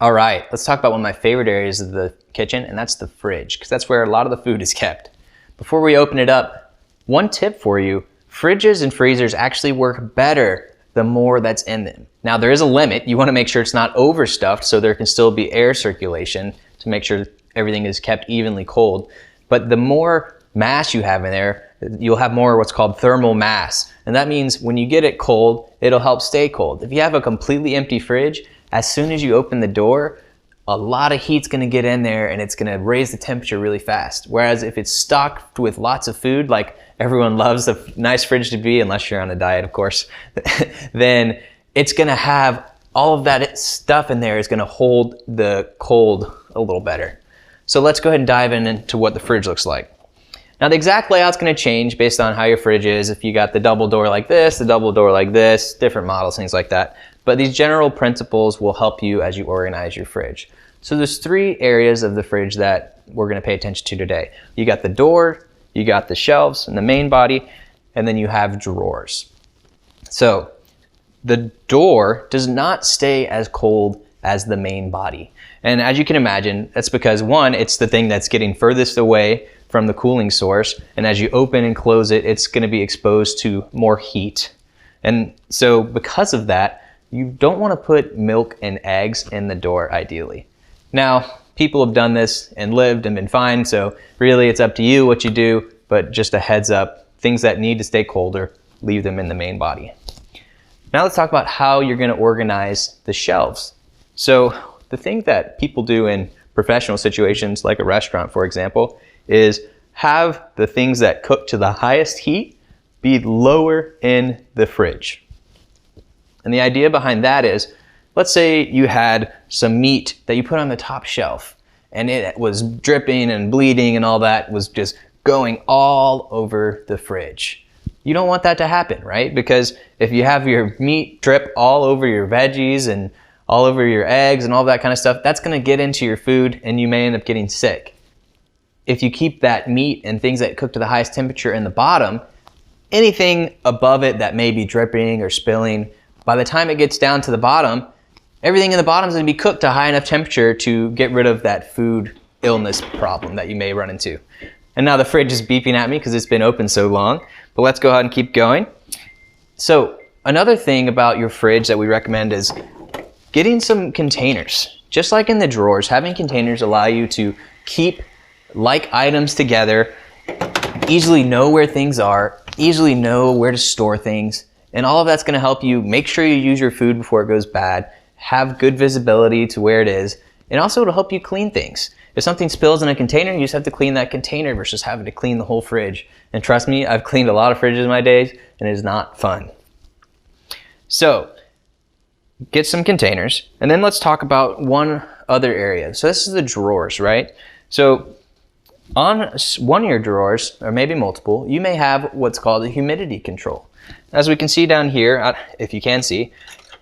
All right, let's talk about one of my favorite areas of the kitchen, and that's the fridge, because that's where a lot of the food is kept. Before we open it up, one tip for you, fridges and freezers actually work better the more that's in them. Now there is a limit. You want to make sure it's not overstuffed so there can still be air circulation to make sure everything is kept evenly cold. But the more mass you have in there, you'll have more what's called thermal mass. And that means when you get it cold, it'll help stay cold. If you have a completely empty fridge, as soon as you open the door, a lot of heat's gonna get in there and it's gonna raise the temperature really fast. Whereas if it's stocked with lots of food, like everyone loves a nice fridge to be, unless you're on a diet, of course, then it's gonna have all of that stuff in there is gonna hold the cold a little better. So let's go ahead and dive into what the fridge looks like. Now the exact layout's gonna change based on how your fridge is. If you got the double door like this, the double door like this, different models, things like that. But these general principles will help you as you organize your fridge. So there's three areas of the fridge that we're gonna pay attention to today. You got the door, you got the shelves and the main body, and then you have drawers. So the door does not stay as cold as the main body. And as you can imagine, that's because one, it's the thing that's getting furthest away from the cooling source. And as you open and close it, it's gonna be exposed to more heat. And so because of that, you don't wanna put milk and eggs in the door ideally. Now, people have done this and lived and been fine, so really it's up to you what you do, but just a heads up, things that need to stay colder, leave them in the main body. Now let's talk about how you're gonna organize the shelves. So the thing that people do in professional situations, like a restaurant, for example, is have the things that cook to the highest heat be lower in the fridge. And the idea behind that is, let's say you had some meat that you put on the top shelf and it was dripping and bleeding and all that was just going all over the fridge. You don't want that to happen, right? Because if you have your meat drip all over your veggies and all over your eggs and all that kind of stuff, that's gonna get into your food and you may end up getting sick. If you keep that meat and things that cook to the highest temperature in the bottom, anything above it that may be dripping or spilling, by the time it gets down to the bottom, everything in the bottom is gonna be cooked to high enough temperature to get rid of that food illness problem that you may run into. And now the fridge is beeping at me because it's been open so long, but let's go ahead and keep going. So another thing about your fridge that we recommend is getting some containers. Just like in the drawers, having containers allow you to keep like items together, easily know where things are, easily know where to store things, and all of that's gonna help you make sure you use your food before it goes bad, have good visibility to where it is, and also it'll help you clean things. If something spills in a container, you just have to clean that container versus having to clean the whole fridge. And trust me, I've cleaned a lot of fridges in my days, and it is not fun. So, get some containers, and then let's talk about one other area. So this is the drawers, right? So on one of your drawers, or maybe multiple, you may have what's called a humidity control. As we can see down here, if you can see,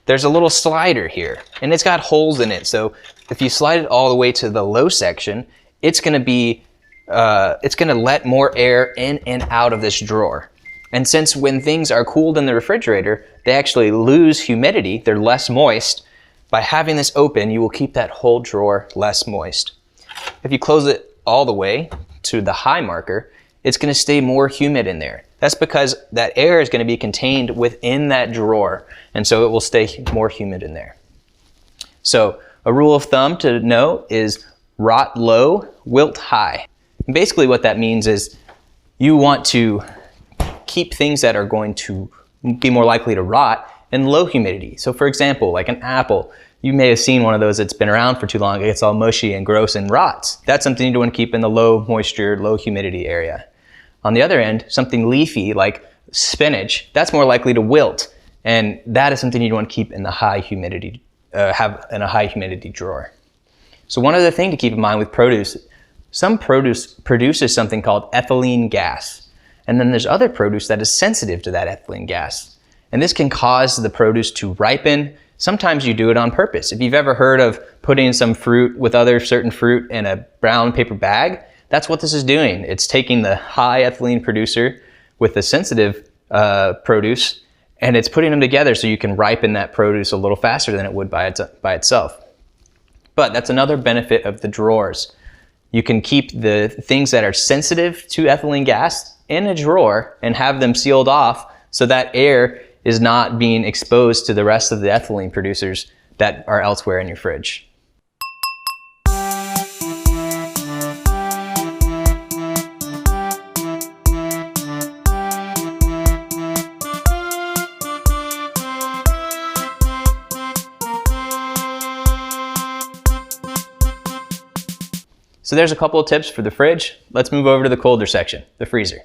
there's a little slider here, and it's got holes in it. So if you slide it all the way to the low section, it's gonna let more air in and out of this drawer. And since when things are cooled in the refrigerator, they actually lose humidity, they're less moist, by having this open, you will keep that whole drawer less moist. If you close it all the way to the high marker, it's gonna stay more humid in there. That's because that air is gonna be contained within that drawer, and so it will stay more humid in there. So a rule of thumb to know is rot low, wilt high. And basically what that means is you want to keep things that are going to be more likely to rot in low humidity. So for example, like an apple, you may have seen one of those that's been around for too long, it gets all mushy and gross and rots. That's something you want to keep in the low moisture, low humidity area. On the other end, something leafy like spinach, that's more likely to wilt, and that is something you want to keep in the high humidity, have in a high humidity drawer. So one other thing to keep in mind with produce, some produce produces something called ethylene gas, and then there's other produce that is sensitive to that ethylene gas. And this can cause the produce to ripen. Sometimes you do it on purpose. If you've ever heard of putting some fruit with other certain fruit in a brown paper bag, that's what this is doing. It's taking the high ethylene producer with the sensitive produce, and it's putting them together so you can ripen that produce a little faster than it would by itself. But that's another benefit of the drawers. You can keep the things that are sensitive to ethylene gas in a drawer and have them sealed off so that air is not being exposed to the rest of the ethylene producers that are elsewhere in your fridge. So there's a couple of tips for the fridge. Let's move over to the colder section, the freezer.